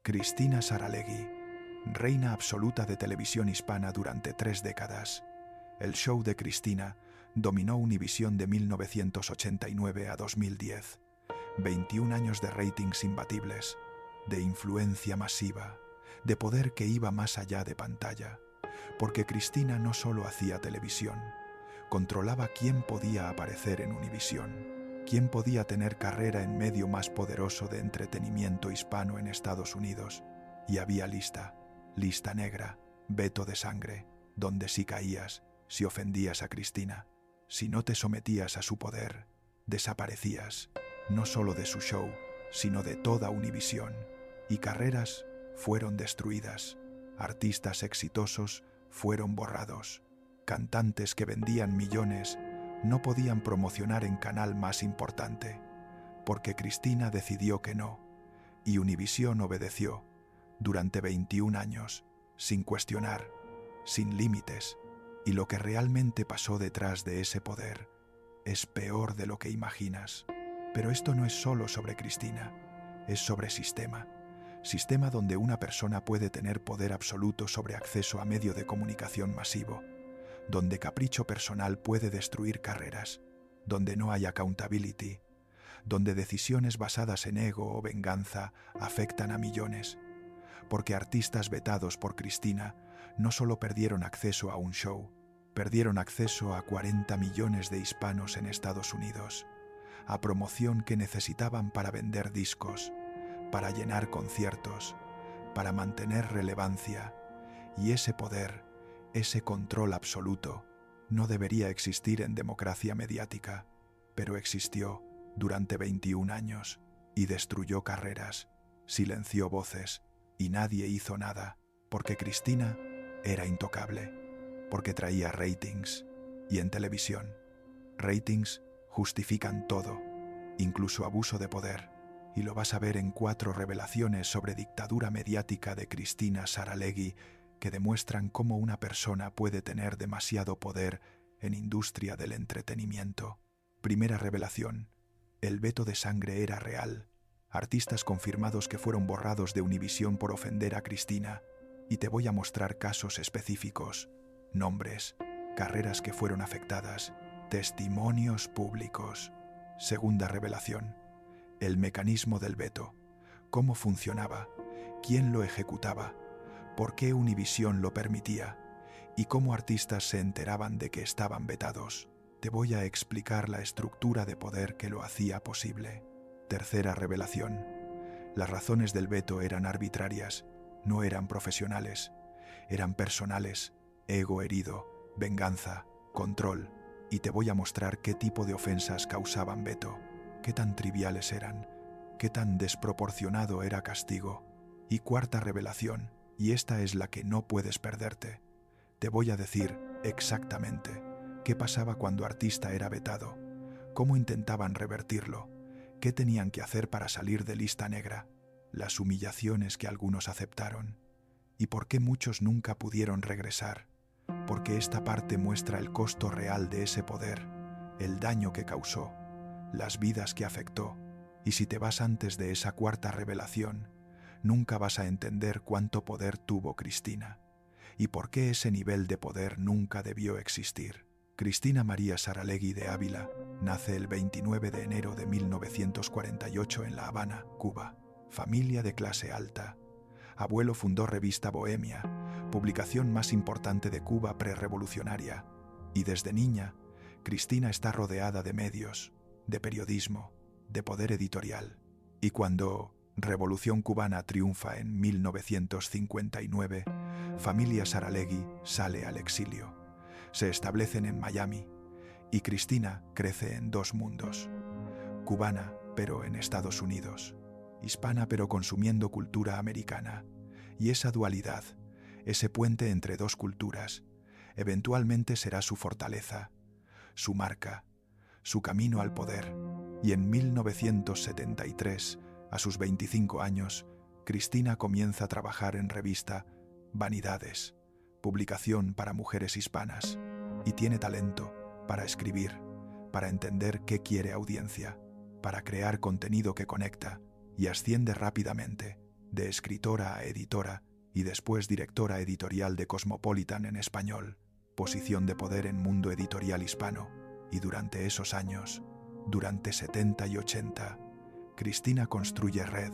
Cristina Saralegui, reina absoluta de televisión hispana durante 3 décadas. El show de Cristina dominó Univisión de 1989 a 2010. 21 años de ratings imbatibles, de influencia masiva, de poder que iba más allá de pantalla. Porque Cristina no solo hacía televisión, controlaba quién podía aparecer en Univisión, quién podía tener carrera en medio más poderoso de entretenimiento hispano en Estados Unidos. Y había lista negra, veto de sangre, donde si caías, si ofendías a Cristina, si no te sometías a su poder, desaparecías, no solo de su show, sino de toda Univisión. Y carreras fueron destruidas, artistas exitosos fueron borrados, cantantes que vendían millones no podían promocionar en canal más importante, porque Cristina decidió que no, y Univisión obedeció durante 21 años, sin cuestionar, sin límites, y lo que realmente pasó detrás de ese poder es peor de lo que imaginas. Pero esto no es solo sobre Cristina, es sobre sistema donde una persona puede tener poder absoluto sobre acceso a medio de comunicación masivo, donde capricho personal puede destruir carreras, donde no hay accountability, donde decisiones basadas en ego o venganza afectan a millones, porque artistas vetados por Cristina no solo perdieron acceso a un show, perdieron acceso a 40 millones de hispanos en Estados Unidos, a promoción que necesitaban para vender discos, para llenar conciertos, para mantener relevancia, y ese poder, ese control absoluto, no debería existir en democracia mediática, pero existió durante 21 años y destruyó carreras, silenció voces y nadie hizo nada, porque Cristina era intocable, porque traía ratings, y en televisión, ratings justifican todo, incluso abuso de poder. Y lo vas a ver en 4 revelaciones sobre dictadura mediática de Cristina Saralegui que demuestran cómo una persona puede tener demasiado poder en industria del entretenimiento. Primera revelación: el veto de sangre era real. Artistas confirmados que fueron borrados de Univisión por ofender a Cristina. Y te voy a mostrar casos específicos, nombres, carreras que fueron afectadas, testimonios públicos. Segunda revelación: el mecanismo del veto, cómo funcionaba, quién lo ejecutaba, por qué Univisión lo permitía y cómo artistas se enteraban de que estaban vetados. Te voy a explicar la estructura de poder que lo hacía posible. Tercera revelación: las razones del veto eran arbitrarias, no eran profesionales, eran personales, ego herido, venganza, control, y te voy a mostrar qué tipo de ofensas causaban veto. Qué tan triviales eran, qué tan desproporcionado era castigo. Y cuarta revelación, y esta es la que no puedes perderte. Te voy a decir exactamente qué pasaba cuando artista era vetado, cómo intentaban revertirlo, qué tenían que hacer para salir de lista negra, las humillaciones que algunos aceptaron, y por qué muchos nunca pudieron regresar, porque esta parte muestra el costo real de ese poder, el daño que causó, las vidas que afectó, y si te vas antes de esa cuarta revelación, nunca vas a entender cuánto poder tuvo Cristina, y por qué ese nivel de poder nunca debió existir. Cristina María Saralegui de Ávila nace el 29 de enero de 1948 en La Habana, Cuba, familia de clase alta. Abuelo fundó Revista Bohemia, publicación más importante de Cuba prerevolucionaria, y desde niña, Cristina está rodeada de medios, de periodismo, de poder editorial. Y cuando Revolución Cubana triunfa en 1959, familia Saralegui sale al exilio. Se establecen en Miami, y Cristina crece en 2 mundos. Cubana, pero en Estados Unidos. Hispana, pero consumiendo cultura americana. Y esa dualidad, ese puente entre 2 culturas, eventualmente será su fortaleza, su marca, su camino al poder. Y en 1973, a sus 25 años, Cristina comienza a trabajar en revista Vanidades, publicación para mujeres hispanas, y tiene talento para escribir, para entender qué quiere audiencia, para crear contenido que conecta, y asciende rápidamente, de escritora a editora y después directora editorial de Cosmopolitan en español, posición de poder en mundo editorial hispano, y durante esos años, durante 70 y 80, Cristina construye red,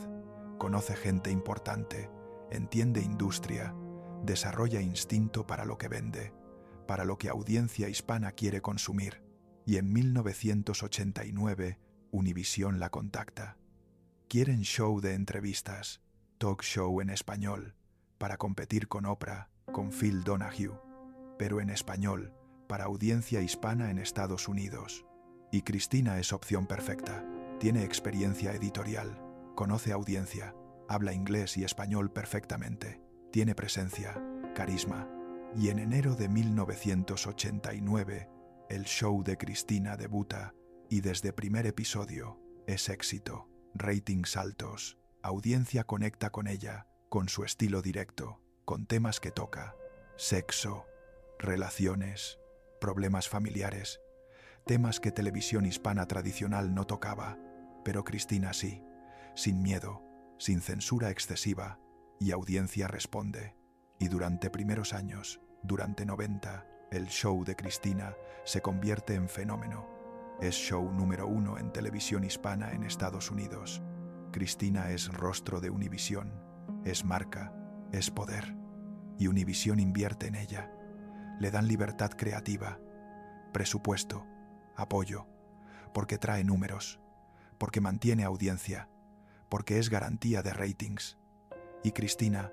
conoce gente importante, entiende industria, desarrolla instinto para lo que vende, para lo que audiencia hispana quiere consumir, y en 1989 Univisión la contacta. Quieren show de entrevistas, talk show en español, para competir con Oprah, con Phil Donahue, pero en español, para audiencia hispana en Estados Unidos. Y Cristina es opción perfecta, tiene experiencia editorial, conoce audiencia, habla inglés y español perfectamente, tiene presencia, carisma. Y en enero de 1989, el show de Cristina debuta y desde primer episodio es éxito, ratings altos, audiencia conecta con ella, con su estilo directo, con temas que toca, sexo, relaciones, problemas familiares, temas que televisión hispana tradicional no tocaba, pero Cristina sí, sin miedo, sin censura excesiva, y audiencia responde. Y durante primeros años, durante 90, el show de Cristina se convierte en fenómeno. Es show número 1 en televisión hispana en Estados Unidos. Cristina es rostro de Univisión, es marca, es poder. Y Univisión invierte en ella. Le dan libertad creativa, presupuesto, apoyo, porque trae números, porque mantiene audiencia, porque es garantía de ratings. Y Cristina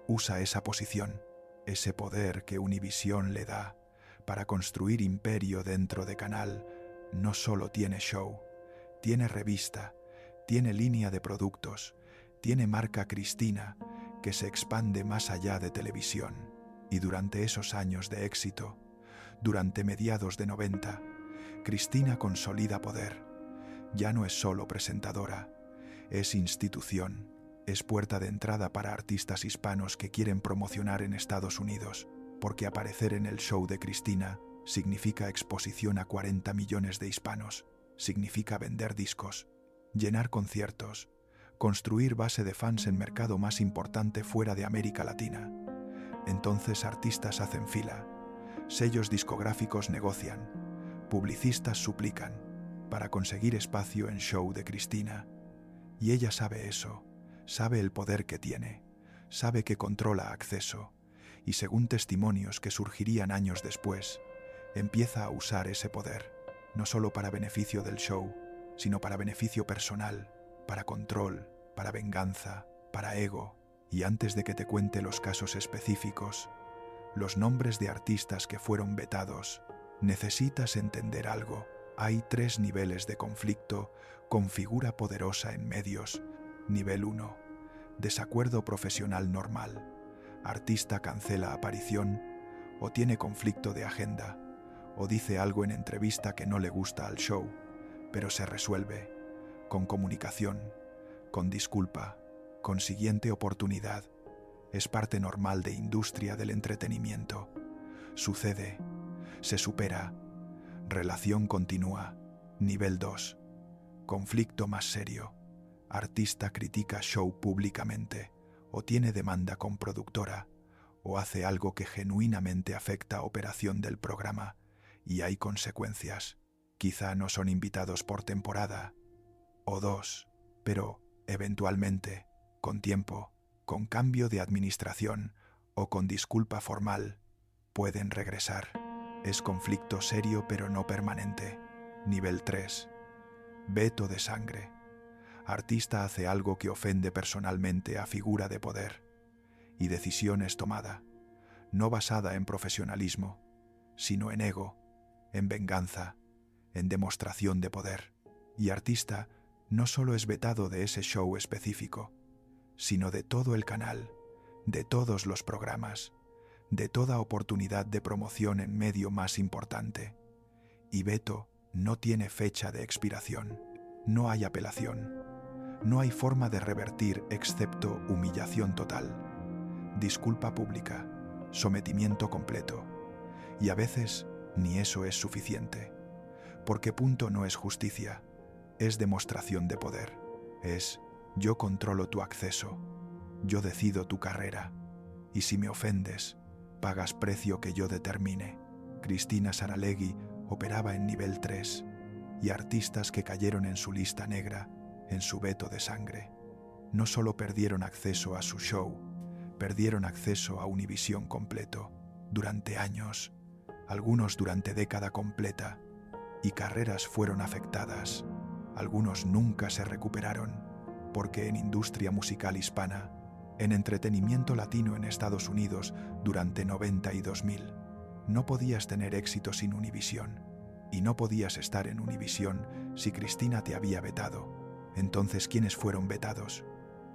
usa esa posición, ese poder que Univisión le da para construir imperio dentro de Canal. No solo tiene show, tiene revista, tiene línea de productos, tiene marca Cristina que se expande más allá de televisión. Y durante esos años de éxito, durante mediados de 90, Cristina consolida poder. Ya no es solo presentadora, es institución, es puerta de entrada para artistas hispanos que quieren promocionar en Estados Unidos, porque aparecer en el show de Cristina significa exposición a 40 millones de hispanos, significa vender discos, llenar conciertos, construir base de fans en mercado más importante fuera de América Latina. Entonces artistas hacen fila, sellos discográficos negocian, publicistas suplican para conseguir espacio en show de Cristina. Y ella sabe eso, sabe el poder que tiene, sabe que controla acceso, y según testimonios que surgirían años después, empieza a usar ese poder, no solo para beneficio del show, sino para beneficio personal, para control, para venganza, para ego. Y antes de que te cuente los casos específicos, los nombres de artistas que fueron vetados, necesitas entender algo. Hay 3 niveles de conflicto con figura poderosa en medios. Nivel 1. Desacuerdo profesional normal. Artista cancela aparición o tiene conflicto de agenda o dice algo en entrevista que no le gusta al show, pero se resuelve con comunicación, con disculpa, con siguiente oportunidad. Es parte normal de industria del entretenimiento. Sucede, se supera, relación continúa. Nivel 2. Conflicto más serio. Artista critica show públicamente, o tiene demanda con productora, o hace algo que genuinamente afecta operación del programa, y hay consecuencias. Quizá no son invitados por temporada, o 2, pero, eventualmente, con tiempo, con cambio de administración, o con disculpa formal, pueden regresar. Es conflicto serio pero no permanente. Nivel 3. Veto de sangre. Artista hace algo que ofende personalmente a figura de poder, y decisión es tomada, no basada en profesionalismo, sino en ego, en venganza, en demostración de poder. Y artista no solo es vetado de ese show específico, sino de todo el canal, de todos los programas, de toda oportunidad de promoción en medio más importante. Y veto no tiene fecha de expiración, no hay apelación, no hay forma de revertir excepto humillación total, disculpa pública, sometimiento completo. Y a veces ni eso es suficiente, porque punto no es justicia, es demostración de poder, es yo controlo tu acceso, yo decido tu carrera. Y si me ofendes, pagas precio que yo determine. Cristina Saralegui operaba en nivel 3 y artistas que cayeron en su lista negra, en su veto de sangre, no solo perdieron acceso a su show, perdieron acceso a Univisión completo, durante años, algunos durante década completa, y carreras fueron afectadas. Algunos nunca se recuperaron, porque en industria musical hispana, en entretenimiento latino en Estados Unidos durante 90 y 2000, no podías tener éxito sin Univisión, y no podías estar en Univisión si Cristina te había vetado. Entonces, ¿quiénes fueron vetados?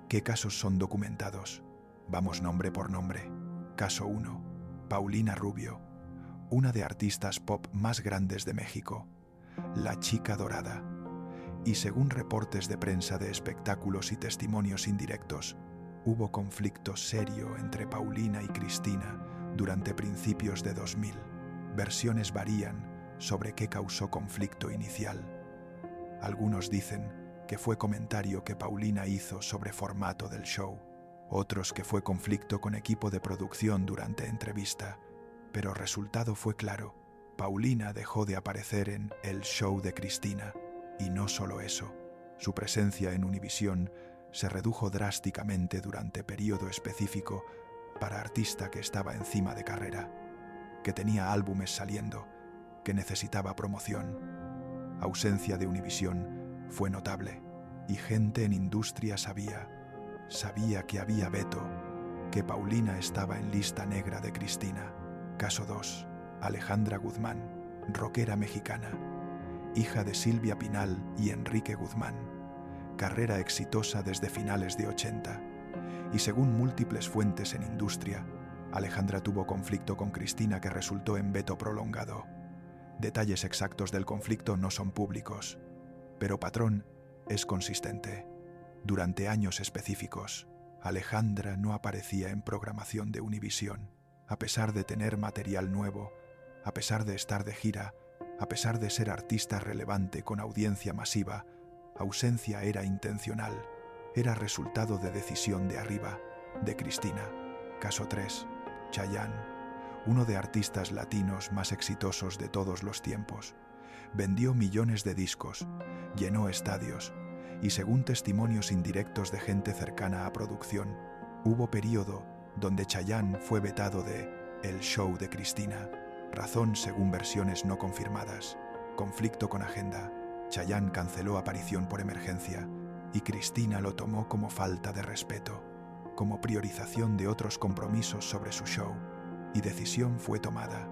¿Qué casos son documentados? Vamos nombre por nombre. Caso 1. Paulina Rubio, una de artistas pop más grandes de México, la chica dorada. Y según reportes de prensa de espectáculos y testimonios indirectos, hubo conflicto serio entre Paulina y Cristina durante principios de 2000. Versiones varían sobre qué causó conflicto inicial. Algunos dicen que fue comentario que Paulina hizo sobre formato del show, otros que fue conflicto con equipo de producción durante entrevista, pero el resultado fue claro. Paulina dejó de aparecer en El Show de Cristina, y no solo eso, su presencia en Univisión se redujo drásticamente durante periodo específico para artista que estaba encima de carrera, que tenía álbumes saliendo, que necesitaba promoción. Ausencia de Univisión fue notable, y gente en industria sabía que había veto, que Paulina estaba en lista negra de Cristina. Caso 2. Alejandra Guzmán, rockera mexicana, hija de Silvia Pinal y Enrique Guzmán. Carrera exitosa desde finales de 80. Y según múltiples fuentes en industria, Alejandra tuvo conflicto con Cristina que resultó en veto prolongado. Detalles exactos del conflicto no son públicos, pero patrón es consistente. Durante años específicos, Alejandra no aparecía en programación de Univisión, a pesar de tener material nuevo, a pesar de estar de gira, a pesar de ser artista relevante con audiencia masiva. Ausencia era intencional, era resultado de decisión de arriba, de Cristina. Caso 3. Chayanne, uno de artistas latinos más exitosos de todos los tiempos. Vendió millones de discos, llenó estadios, y según testimonios indirectos de gente cercana a producción, hubo periodo donde Chayanne fue vetado de El Show de Cristina. Razón según versiones no confirmadas. Conflicto con agenda. Chayanne canceló aparición por emergencia y Cristina lo tomó como falta de respeto, como priorización de otros compromisos sobre su show, y decisión fue tomada.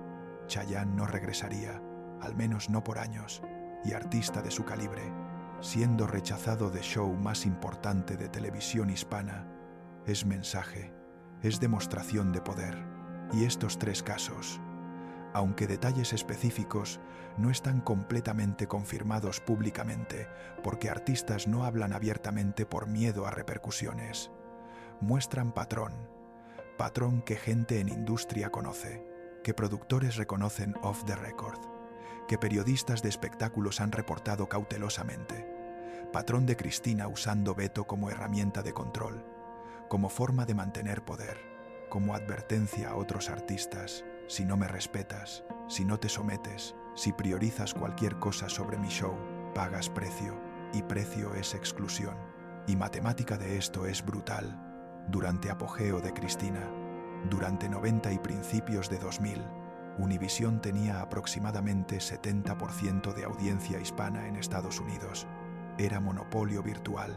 Chayanne no regresaría, al menos no por años, y artista de su calibre, siendo rechazado de show más importante de televisión hispana, es mensaje, es demostración de poder. Y estos 3 casos, aunque detalles específicos no están completamente confirmados públicamente porque artistas no hablan abiertamente por miedo a repercusiones, muestran patrón que gente en industria conoce, que productores reconocen off the record, que periodistas de espectáculos han reportado cautelosamente. Patrón de Cristina usando veto como herramienta de control, como forma de mantener poder, como advertencia a otros artistas. Si no me respetas, si no te sometes, si priorizas cualquier cosa sobre mi show, pagas precio, y precio es exclusión. Y matemática de esto es brutal. Durante apogeo de Cristina, durante 90 y principios de 2000, Univisión tenía aproximadamente 70% de audiencia hispana en Estados Unidos. Era monopolio virtual.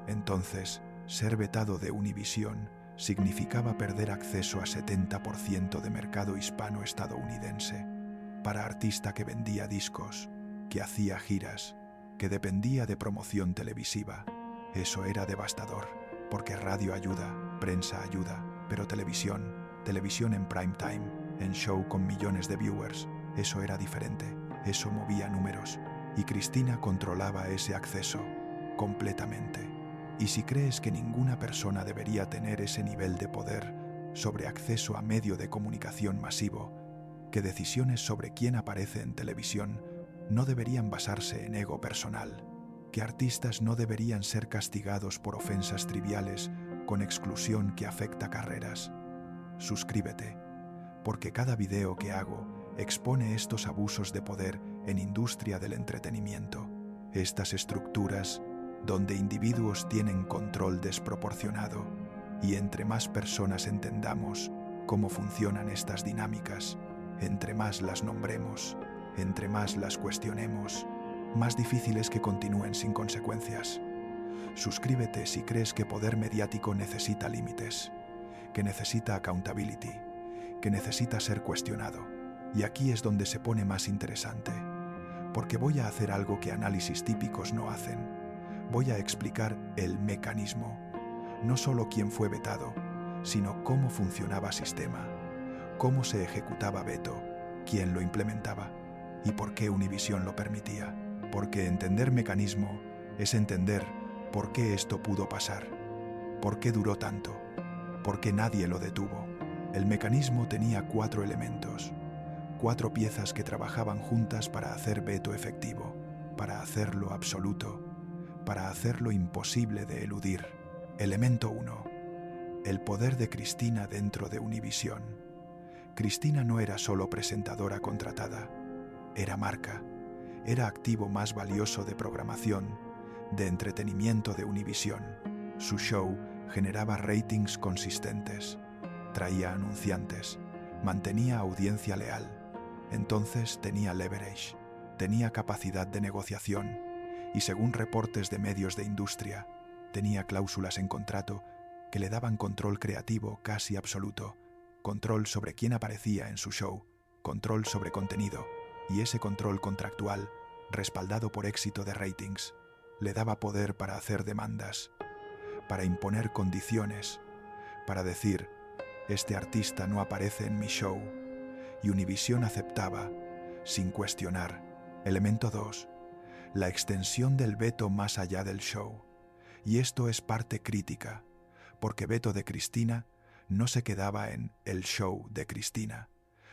Entonces, ser vetado de Univisión significaba perder acceso a 70% de mercado hispano estadounidense. Para artista que vendía discos, que hacía giras, que dependía de promoción televisiva, eso era devastador, porque radio ayuda, prensa ayuda, pero televisión en prime time, en show con millones de viewers, eso era diferente, eso movía números, y Cristina controlaba ese acceso completamente. Y si crees que ninguna persona debería tener ese nivel de poder sobre acceso a medio de comunicación masivo, que decisiones sobre quién aparece en televisión no deberían basarse en ego personal, que artistas no deberían ser castigados por ofensas triviales con exclusión que afecta carreras. Suscríbete, porque cada video que hago expone estos abusos de poder en industria del entretenimiento. Estas estructuras donde individuos tienen control desproporcionado, y entre más personas entendamos cómo funcionan estas dinámicas, entre más las nombremos, entre más las cuestionemos, más difícil es que continúen sin consecuencias. Suscríbete si crees que poder mediático necesita límites, que necesita accountability, que necesita ser cuestionado. Y aquí es donde se pone más interesante, porque voy a hacer algo que análisis típicos no hacen. Voy a explicar el mecanismo, no solo quién fue vetado, sino cómo funcionaba el sistema, cómo se ejecutaba veto, quién lo implementaba y por qué Univision lo permitía. Porque entender mecanismo es entender por qué esto pudo pasar, por qué duró tanto, por qué nadie lo detuvo. El mecanismo tenía 4 elementos, 4 piezas que trabajaban juntas para hacer veto efectivo, para hacerlo absoluto, para hacerlo imposible de eludir. Elemento 1. El poder de Cristina dentro de Univision. Cristina no era solo presentadora contratada, era marca, era activo más valioso de programación, de entretenimiento de Univision. Su show generaba ratings consistentes, traía anunciantes, mantenía audiencia leal. Entonces tenía leverage, tenía capacidad de negociación y, según reportes de medios de industria, tenía cláusulas en contrato que le daban control creativo casi absoluto, control sobre quién aparecía en su show, control sobre contenido, y ese control contractual, respaldado por éxito de ratings, le daba poder para hacer demandas, para imponer condiciones, para decir, este artista no aparece en mi show, y Univision aceptaba, sin cuestionar. Elemento 2. La extensión del veto más allá del show. Y esto es parte crítica, porque veto de Cristina no se quedaba en el show de Cristina,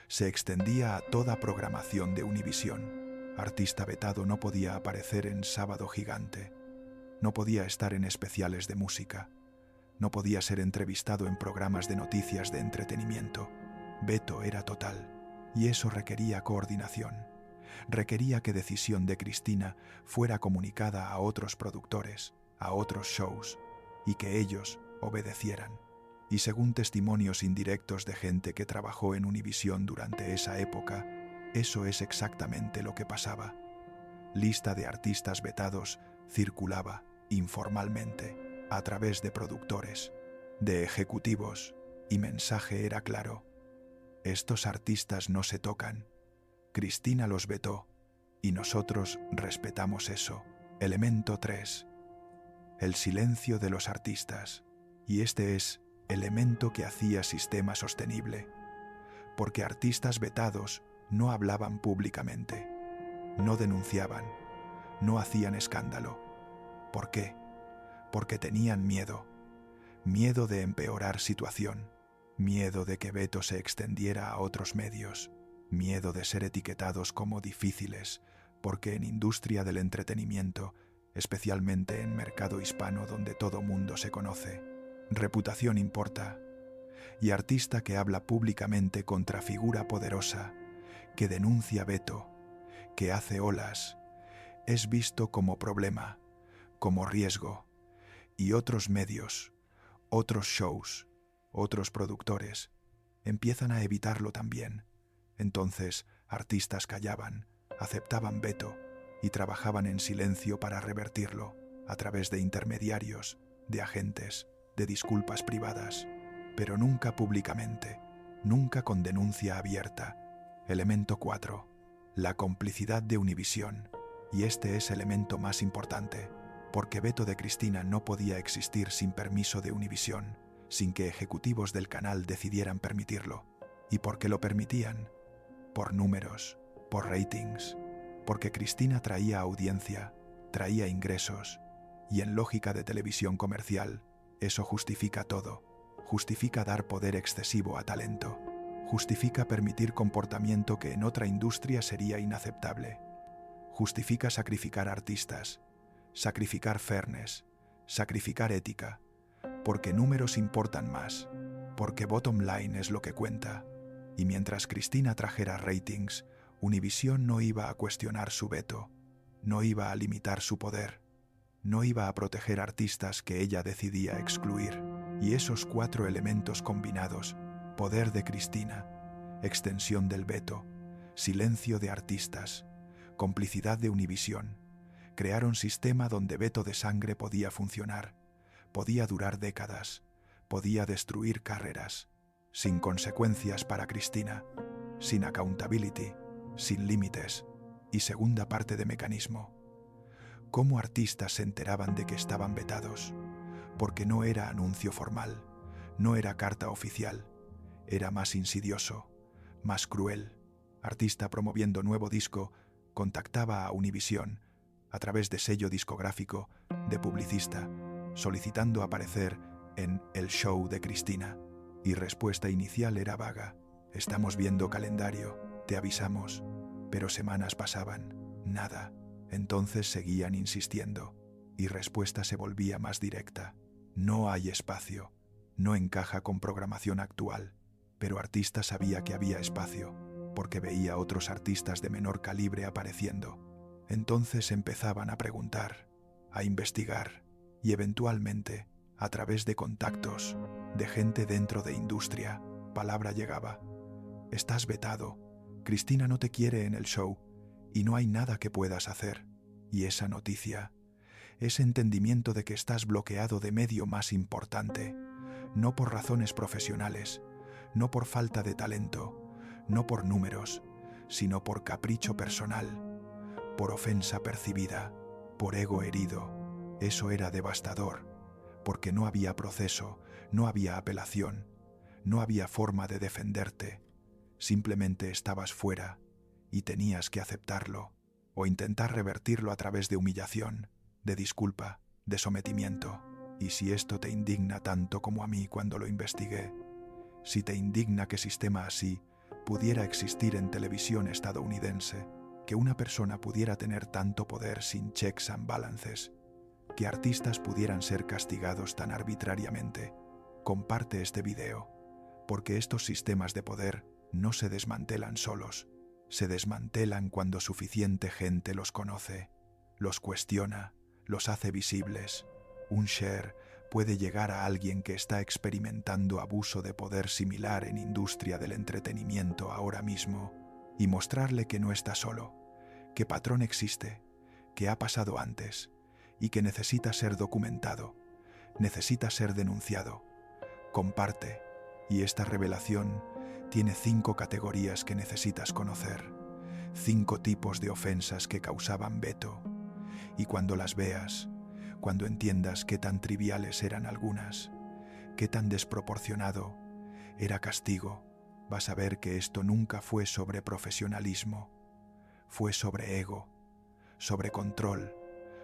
se extendía a toda programación de Univision. Artista vetado no podía aparecer en Sábado Gigante, no podía estar en especiales de música, no podía ser entrevistado en programas de noticias de entretenimiento. Veto era total, y eso requería coordinación. Requería que decisión de Cristina fuera comunicada a otros productores, a otros shows, y que ellos obedecieran. Y según testimonios indirectos de gente que trabajó en Univision durante esa época, eso es exactamente lo que pasaba. Lista de artistas vetados circulaba informalmente a través de productores, de ejecutivos, y mensaje era claro: estos artistas no se tocan. Cristina los vetó, y nosotros respetamos eso. Elemento 3. El silencio de los artistas. Y este es elemento que hacía sistema sostenible, porque artistas vetados no hablaban públicamente, no denunciaban, no hacían escándalo. ¿Por qué? Porque tenían miedo, miedo de empeorar situación, miedo de que veto se extendiera a otros medios, miedo de ser etiquetados como difíciles, porque en industria del entretenimiento, especialmente en mercado hispano donde todo mundo se conoce, reputación importa, y artista que habla públicamente contra figura poderosa, que denuncia veto, que hace olas, es visto como problema, como riesgo, y otros medios, otros shows, otros productores, empiezan a evitarlo también. Entonces, artistas callaban, aceptaban veto y trabajaban en silencio para revertirlo a través de intermediarios, de agentes, de disculpas privadas, pero nunca públicamente, nunca con denuncia abierta. Elemento 4. La complicidad de Univision. Y este es el elemento más importante, porque veto de Cristina no podía existir sin permiso de Univision, sin que ejecutivos del canal decidieran permitirlo. ¿Y por qué lo permitían? Por números, por ratings, porque Cristina traía audiencia, traía ingresos, y en lógica de televisión comercial, eso justifica todo. Justifica dar poder excesivo a talento. Justifica permitir comportamiento que en otra industria sería inaceptable. Justifica sacrificar artistas, sacrificar fairness, sacrificar ética, porque números importan más, porque bottom line es lo que cuenta. Y mientras Cristina trajera ratings, Univisión no iba a cuestionar su veto, no iba a limitar su poder, no iba a proteger artistas que ella decidía excluir. Y esos 4 elementos combinados, poder de Cristina, extensión del veto, silencio de artistas, complicidad de Univisión, crearon sistema donde veto de sangre podía funcionar, podía durar décadas, podía destruir carreras, sin consecuencias para Cristina, sin accountability, sin límites. Y segunda parte de mecanismo. ¿Cómo artistas se enteraban de que estaban vetados? Porque no era anuncio formal, no era carta oficial, era más insidioso, más cruel. Artista promoviendo nuevo disco contactaba a Univisión a través de sello discográfico, de publicista, solicitando aparecer en El Show de Cristina. Y respuesta inicial era vaga. Estamos viendo calendario, te avisamos. Pero semanas pasaban, nada. Entonces seguían insistiendo, y respuesta se volvía más directa. No hay espacio, no encaja con programación actual, pero artista sabía que había espacio, porque veía otros artistas de menor calibre apareciendo. Entonces empezaban a preguntar, a investigar, y eventualmente, a través de contactos, de gente dentro de industria, palabra llegaba. Estás vetado, Cristina no te quiere en el show, y no hay nada que puedas hacer. Y esa noticia, ese entendimiento de que estás bloqueado de medio más importante, no por razones profesionales, no por falta de talento, no por números, sino por capricho personal, por ofensa percibida, por ego herido. Eso era devastador, porque no había proceso, no había apelación, no había forma de defenderte. Simplemente estabas fuera y tenías que aceptarlo o intentar revertirlo a través de humillación, de disculpa, de sometimiento. Y si esto te indigna tanto como a mí cuando lo investigué, si te indigna que sistema así pudiera existir en televisión estadounidense, que una persona pudiera tener tanto poder sin checks and balances, que artistas pudieran ser castigados tan arbitrariamente, comparte este video, porque estos sistemas de poder no se desmantelan solos, se desmantelan cuando suficiente gente los conoce, los cuestiona, los hace visibles. Un share puede llegar a alguien que está experimentando abuso de poder similar en industria del entretenimiento ahora mismo y mostrarle que no está solo, que patrón existe, que ha pasado antes y que necesita ser documentado, necesita ser denunciado. Comparte, y esta revelación tiene 5 categorías que necesitas conocer, 5 tipos de ofensas que causaban veto, y cuando las veas, cuando entiendas qué tan triviales eran algunas, qué tan desproporcionado era castigo, vas a ver que esto nunca fue sobre profesionalismo, fue sobre ego, sobre control,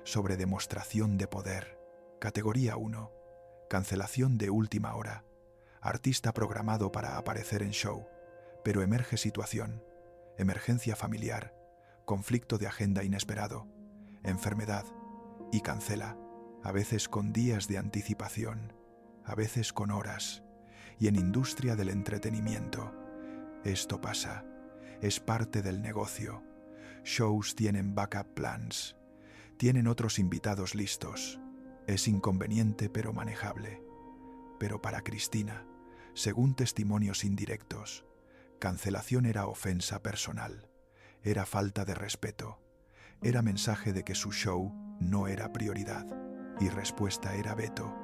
sobre demostración de poder. Categoría 1. Cancelación de última hora. Artista programado para aparecer en show, pero emerge situación, emergencia familiar, conflicto de agenda inesperado, enfermedad, y cancela, a veces con días de anticipación, a veces con horas, y en industria del entretenimiento. Esto pasa, es parte del negocio. Shows tienen backup plans, tienen otros invitados listos. Es inconveniente pero manejable. Pero para Cristina, según testimonios indirectos, cancelación era ofensa personal, era falta de respeto, era mensaje de que su show no era prioridad, y respuesta era veto.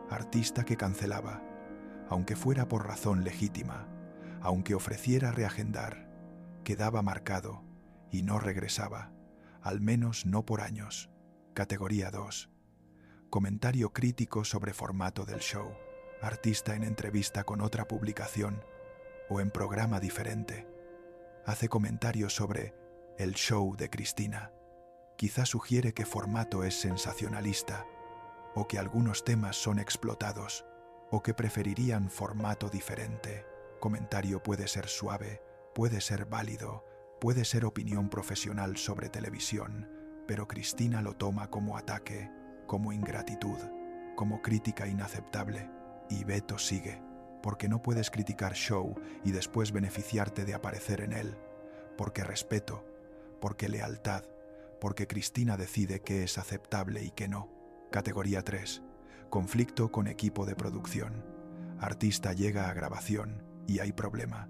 Artista que cancelaba, aunque fuera por razón legítima, aunque ofreciera reagendar, quedaba marcado y no regresaba, al menos no por años. Categoría 2. Comentario crítico sobre formato del show. Artista en entrevista con otra publicación o en programa diferente. Hace comentarios sobre el show de Cristina. Quizá sugiere que formato es sensacionalista, o que algunos temas son explotados, o que preferirían formato diferente. Comentario puede ser suave, puede ser válido, puede ser opinión profesional sobre televisión, pero Cristina lo toma como ataque, como ingratitud. como crítica inaceptable. Y veto sigue, porque no puedes criticar show y después beneficiarte de aparecer en él. Porque respeto, porque lealtad, porque Cristina decide qué es aceptable y qué no. Categoría 3. Conflicto con equipo de producción. Artista llega a grabación y hay problema.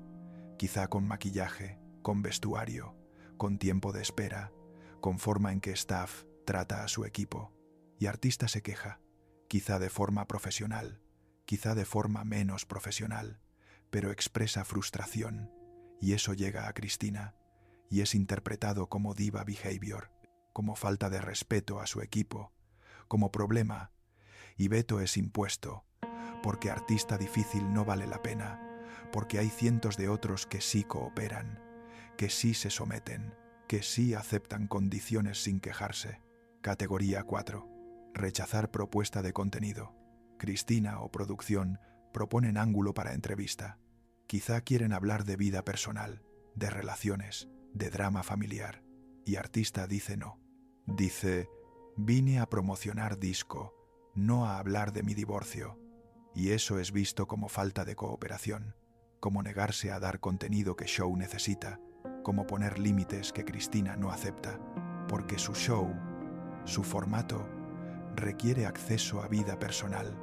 Quizá con maquillaje, con vestuario, con tiempo de espera, con forma en que staff trata a su equipo. Y artista se queja, quizá de forma profesional, quizá de forma menos profesional, pero expresa frustración. Y eso llega a Cristina, y es interpretado como diva behavior, como falta de respeto a su equipo, como problema, y veto es impuesto, porque artista difícil no vale la pena, porque hay cientos de otros que sí cooperan, que sí se someten, que sí aceptan condiciones sin quejarse. Categoría 4. Rechazar propuesta de contenido. Cristina o producción proponen ángulo para entrevista. Quizá quieren hablar de vida personal, de relaciones, de drama familiar, y artista dice no. Dice, vine a promocionar disco, no a hablar de mi divorcio. Y eso es visto como falta de cooperación, como negarse a dar contenido que show necesita, como poner límites que Cristina no acepta, porque su show, su formato, requiere acceso a vida personal,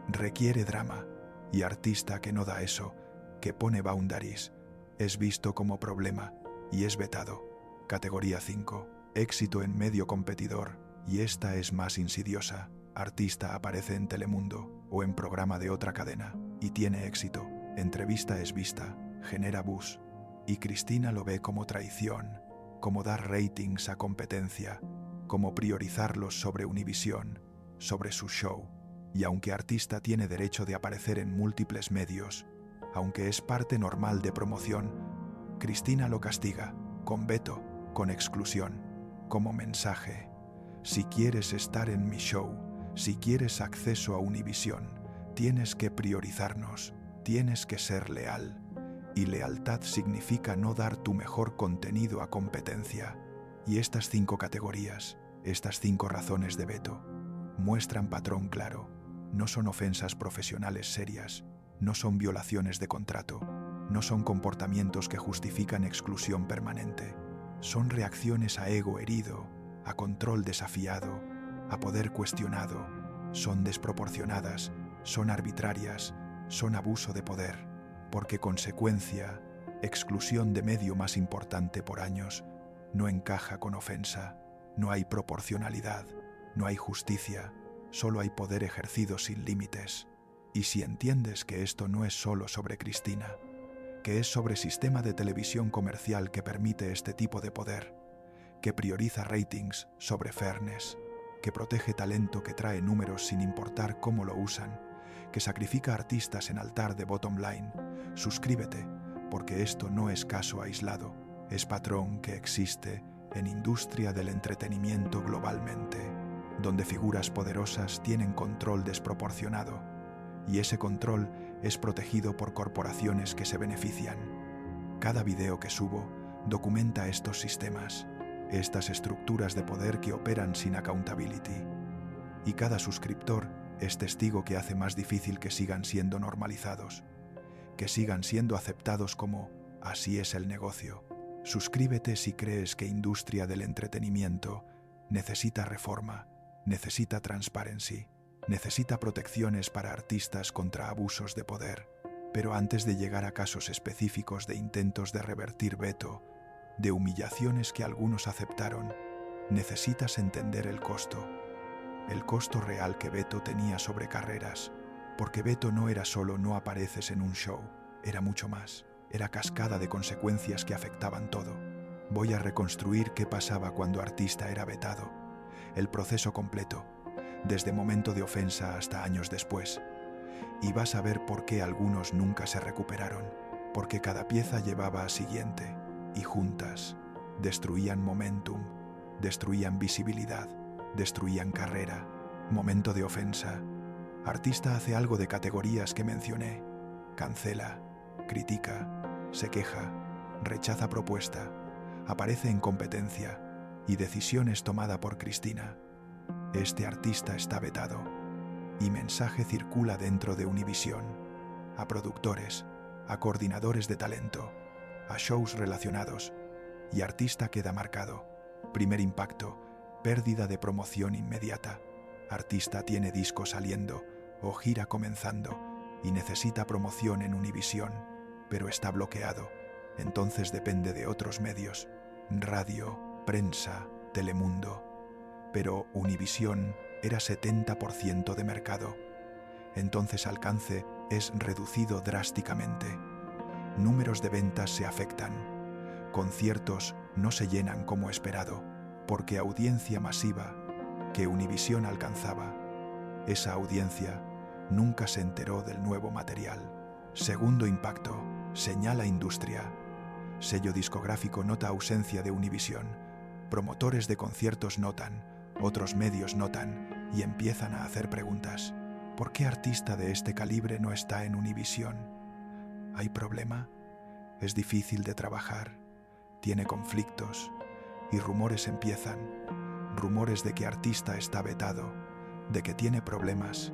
requiere drama, y artista que no da eso, que pone boundaries, es visto como problema y es vetado. Categoría 5. Éxito en medio competidor, y esta es más insidiosa. Artista aparece en Telemundo o en programa de otra cadena y tiene éxito. Entrevista es vista, genera buzz, y Cristina lo ve como traición, como dar ratings a competencia, como priorizarlos sobre Univisión, sobre su show. Y aunque artista tiene derecho de aparecer en múltiples medios, aunque es parte normal de promoción, Cristina lo castiga, con veto, con exclusión, como mensaje. Si quieres estar en mi show, si quieres acceso a Univisión, tienes que priorizarnos, tienes que ser leal. Y lealtad significa no dar tu mejor contenido a competencia. Y estas 5 categorías, estas 5 razones de veto, muestran patrón claro. No son ofensas profesionales serias, no son violaciones de contrato, no son comportamientos que justifican exclusión permanente. Son reacciones a ego herido, a control desafiado, a poder cuestionado. Son desproporcionadas, son arbitrarias, son abuso de poder, porque consecuencia, exclusión de medio más importante por años, no encaja con ofensa, no hay proporcionalidad, no hay justicia, solo hay poder ejercido sin límites. Y si entiendes que esto no es solo sobre Cristina, que es sobre sistema de televisión comercial que permite este tipo de poder, que prioriza ratings sobre fairness, que protege talento que trae números sin importar cómo lo usan, que sacrifica artistas en altar de bottom line, suscríbete, porque esto no es caso aislado, es patrón que existe en industria del entretenimiento globalmente, donde figuras poderosas tienen control desproporcionado, y ese control es protegido por corporaciones que se benefician. Cada video que subo documenta estos sistemas, estas estructuras de poder que operan sin accountability. Y cada suscriptor es testigo que hace más difícil que sigan siendo normalizados, que sigan siendo aceptados como así es el negocio. Suscríbete si crees que industria del entretenimiento necesita reforma, necesita transparency, necesita protecciones para artistas contra abusos de poder. Pero antes de llegar a casos específicos de intentos de revertir veto, de humillaciones que algunos aceptaron, necesitas entender el costo real que veto tenía sobre carreras, porque veto no era solo no apareces en un show, era mucho más, era cascada de consecuencias que afectaban todo. Voy a reconstruir qué pasaba cuando artista era vetado, el proceso completo, desde momento de ofensa hasta años después, y vas a ver por qué algunos nunca se recuperaron, porque cada pieza llevaba a siguiente, y juntas destruían momentum, destruían visibilidad, destruían carrera. Momento de ofensa. Artista hace algo de categorías que mencioné. Cancela, critica, se queja, rechaza propuesta, aparece en competencia y decisiones tomada por Cristina. Este artista está vetado. y mensaje circula dentro de Univisión, a productores, a coordinadores de talento, a shows relacionados, y artista queda marcado. Primer impacto, pérdida de promoción inmediata. Artista tiene disco saliendo o gira comenzando y necesita promoción en Univisión, pero está bloqueado. Entonces depende de otros medios, radio, prensa, Telemundo. Pero Univisión era 70% de mercado. Entonces alcance es reducido drásticamente. Números de ventas se afectan. Conciertos no se llenan como esperado, porque audiencia masiva que Univisión alcanzaba, esa audiencia nunca se enteró del nuevo material. Segundo impacto, señala industria. Sello discográfico nota ausencia de Univisión. Promotores de conciertos notan, otros medios notan y empiezan a hacer preguntas. ¿Por qué artista de este calibre no está en Univisión? ¿Hay problema? ¿Es difícil de trabajar? ¿Tiene conflictos? Y rumores empiezan. Rumores de que artista está vetado, de que tiene problemas,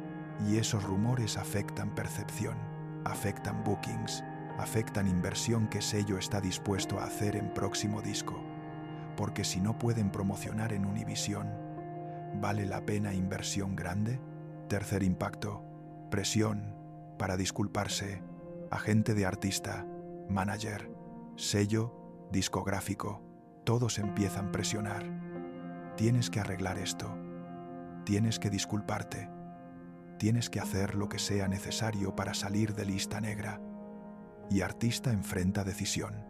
y esos rumores afectan percepción, afectan bookings, afectan inversión que sello está dispuesto a hacer en próximo disco. Porque si no pueden promocionar en Univisión, ¿vale la pena inversión grande? Tercer impacto, presión para disculparse, agente de artista, manager, sello, discográfico, todos empiezan a presionar. Tienes que arreglar esto, tienes que disculparte, tienes que hacer lo que sea necesario para salir de lista negra. Y artista enfrenta decisión.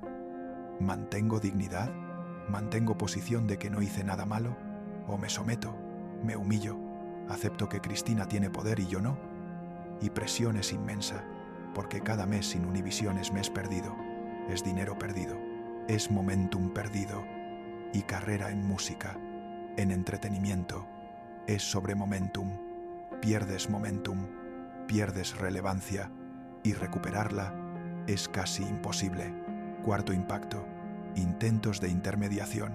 ¿Mantengo dignidad? ¿Mantengo posición de que no hice nada malo? ¿O me someto? ¿Me humillo? ¿Acepto que Cristina tiene poder y yo no? Y presión es inmensa, porque cada mes sin Univisión es mes perdido, es dinero perdido, es momentum perdido, y carrera en música, en entretenimiento, es sobre momentum. Pierdes momentum, pierdes relevancia, y recuperarla es casi imposible. Cuarto impacto, intentos de intermediación.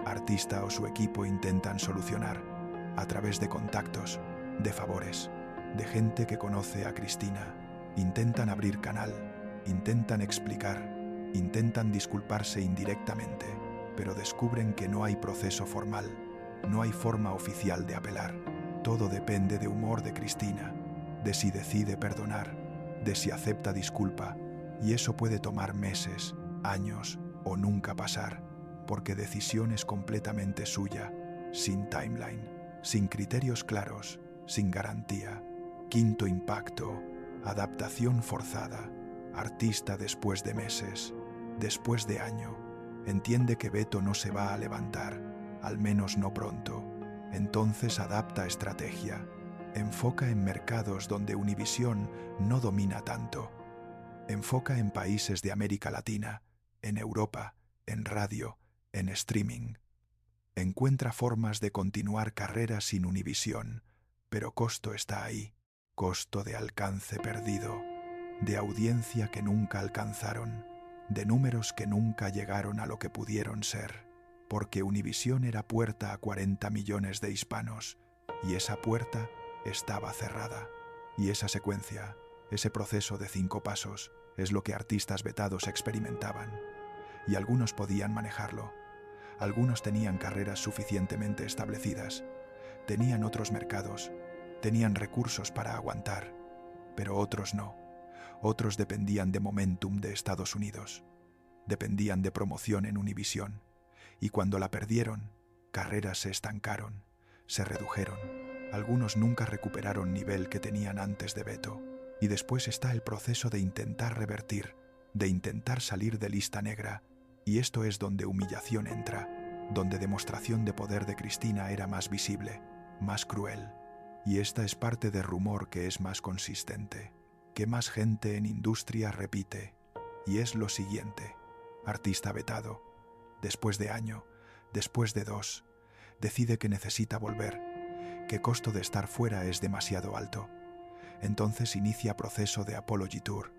Artista o su equipo intentan solucionar, a través de contactos, de favores, de gente que conoce a Cristina. Intentan abrir canal, intentan explicar, intentan disculparse indirectamente, pero descubren que no hay proceso formal, no hay forma oficial de apelar. Todo depende de humor de Cristina, de si decide perdonar, de si acepta disculpa, y eso puede tomar meses, años o nunca pasar, porque decisión es completamente suya, sin timeline, sin criterios claros, sin garantía. Quinto impacto, adaptación forzada. Artista después de meses, después de año, entiende que Beto no se va a levantar, al menos no pronto. Entonces adapta estrategia, enfoca en mercados donde Univisión no domina tanto. Enfoca en países de América Latina, en Europa, en radio, en streaming. Encuentra formas de continuar carreras sin Univisión, pero costo está ahí, costo de alcance perdido, de audiencia que nunca alcanzaron, de números que nunca llegaron a lo que pudieron ser, porque Univisión era puerta a 40 millones de hispanos, y esa puerta estaba cerrada. Y esa secuencia, ese proceso de 5 pasos, es lo que artistas vetados experimentaban. Y algunos podían manejarlo. Algunos tenían carreras suficientemente establecidas, tenían otros mercados, tenían recursos para aguantar, pero otros no. Otros dependían de momentum de Estados Unidos, dependían de promoción en Univisión, y cuando la perdieron, carreras se estancaron, se redujeron. Algunos nunca recuperaron nivel que tenían antes de Beto, y después está el proceso de intentar revertir, de intentar salir de lista negra, y esto es donde humillación entra, donde demostración de poder de Cristina era más visible, más cruel, y esta es parte de rumor que es más consistente, que más gente en industria repite, y es lo siguiente: artista vetado, después de año, después de 2, decide que necesita volver, que costo de estar fuera es demasiado alto. Entonces inicia proceso de apology tour,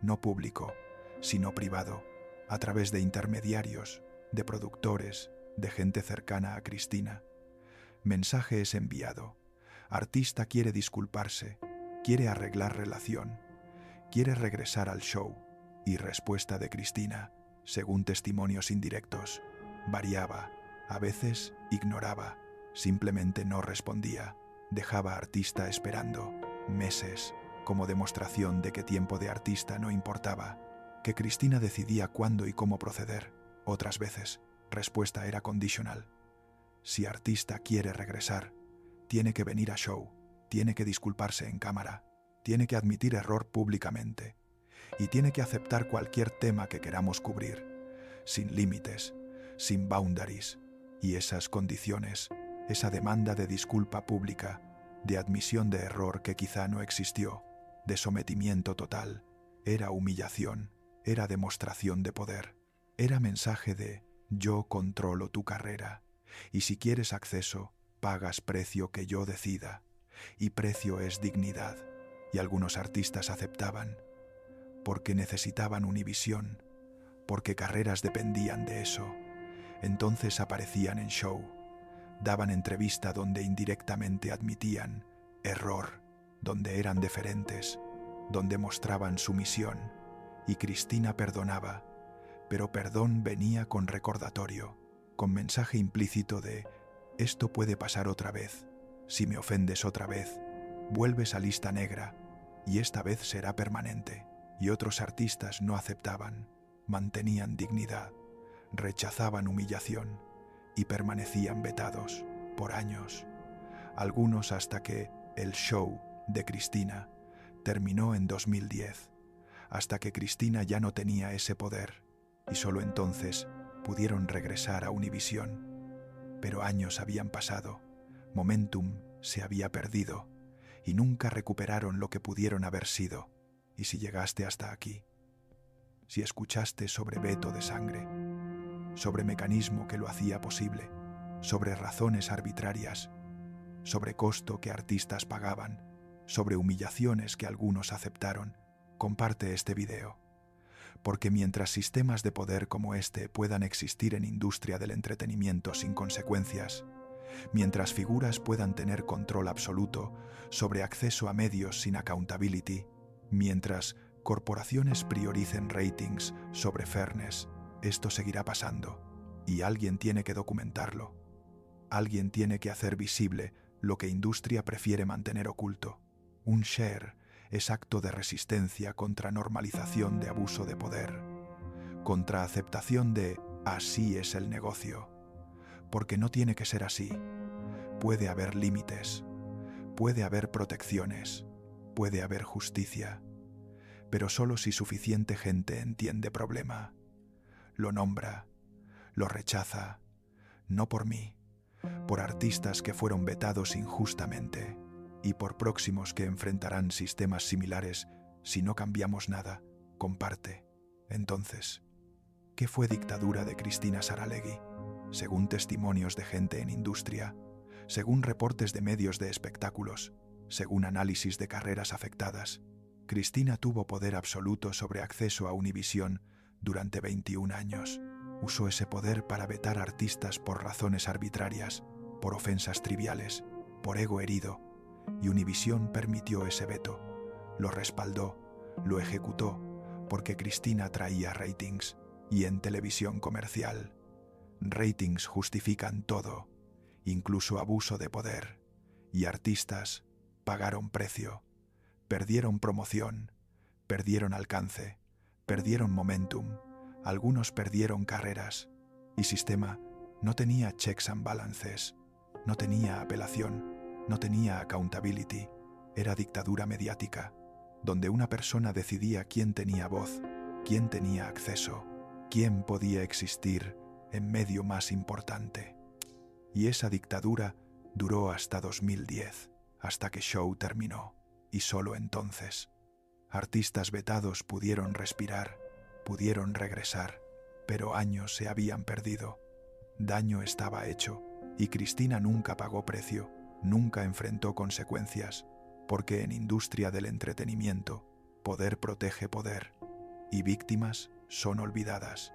no público, sino privado, a través de intermediarios, de productores, de gente cercana a Cristina. Mensaje es enviado. Artista quiere disculparse, quiere arreglar relación, quiere regresar al show. Y respuesta de Cristina, según testimonios indirectos, variaba. A veces ignoraba, simplemente no respondía, dejaba a artista esperando meses, como demostración de que tiempo de artista no importaba, que Cristina decidía cuándo y cómo proceder. Otras veces, respuesta era condicional. Si artista quiere regresar, tiene que venir a show, tiene que disculparse en cámara, tiene que admitir error públicamente y tiene que aceptar cualquier tema que queramos cubrir, sin límites, sin boundaries. Y esas condiciones, esa demanda de disculpa pública, de admisión de error que quizá no existió, de sometimiento total, era humillación, era demostración de poder, era mensaje de yo controlo tu carrera, y si quieres acceso, pagas precio que yo decida, y precio es dignidad. Y algunos artistas aceptaban, porque necesitaban Univisión, porque carreras dependían de eso. Entonces aparecían en show, daban entrevista donde indirectamente admitían error, donde eran deferentes, donde mostraban sumisión, y Cristina perdonaba, pero perdón venía con recordatorio, con mensaje implícito de esto puede pasar otra vez, si me ofendes otra vez, vuelves a lista negra, y esta vez será permanente. Y otros artistas no aceptaban, mantenían dignidad, rechazaban humillación y permanecían vetados por años. Algunos hasta que el show de Cristina terminó en 2010, hasta que Cristina ya no tenía ese poder y solo entonces pudieron regresar a Univisión. Pero años habían pasado, momentum se había perdido y nunca recuperaron lo que pudieron haber sido. Y si llegaste hasta aquí, si escuchaste sobre veto de sangre, sobre mecanismo que lo hacía posible, sobre razones arbitrarias, sobre costo que artistas pagaban, sobre humillaciones que algunos aceptaron, comparte este video. Porque mientras sistemas de poder como este puedan existir en industria del entretenimiento sin consecuencias, mientras figuras puedan tener control absoluto sobre acceso a medios sin accountability, mientras corporaciones prioricen ratings sobre fairness, esto seguirá pasando, y alguien tiene que documentarlo. Alguien tiene que hacer visible lo que industria prefiere mantener oculto. Un share es acto de resistencia contra normalización de abuso de poder, contra aceptación de así es el negocio, porque no tiene que ser así. Puede haber límites, puede haber protecciones, puede haber justicia, pero solo si suficiente gente entiende problema, lo nombra, lo rechaza, no por mí, por artistas que fueron vetados injustamente y por próximos que enfrentarán sistemas similares si no cambiamos nada, comparte. Entonces, ¿qué fue dictadura de Cristina Saralegui? Según testimonios de gente en industria, según reportes de medios de espectáculos, según análisis de carreras afectadas, Cristina tuvo poder absoluto sobre acceso a Univisión durante 21 años. Usó ese poder para vetar artistas por razones arbitrarias, por ofensas triviales, por ego herido, y Univisión permitió ese veto, lo respaldó, lo ejecutó, porque Cristina traía ratings, y en televisión comercial, ratings justifican todo, incluso abuso de poder, y artistas pagaron precio, perdieron promoción, perdieron alcance, perdieron momentum, algunos perdieron carreras, y sistema no tenía checks and balances, no tenía apelación, no tenía accountability, era dictadura mediática, donde una persona decidía quién tenía voz, quién tenía acceso, quién podía existir en medio más importante. Y esa dictadura duró hasta 2010, hasta que show terminó, y solo entonces. Artistas vetados pudieron respirar, pudieron regresar, pero años se habían perdido. Daño estaba hecho, y Cristina nunca pagó precio, nunca enfrentó consecuencias, porque en industria del entretenimiento, poder protege poder, y víctimas son olvidadas.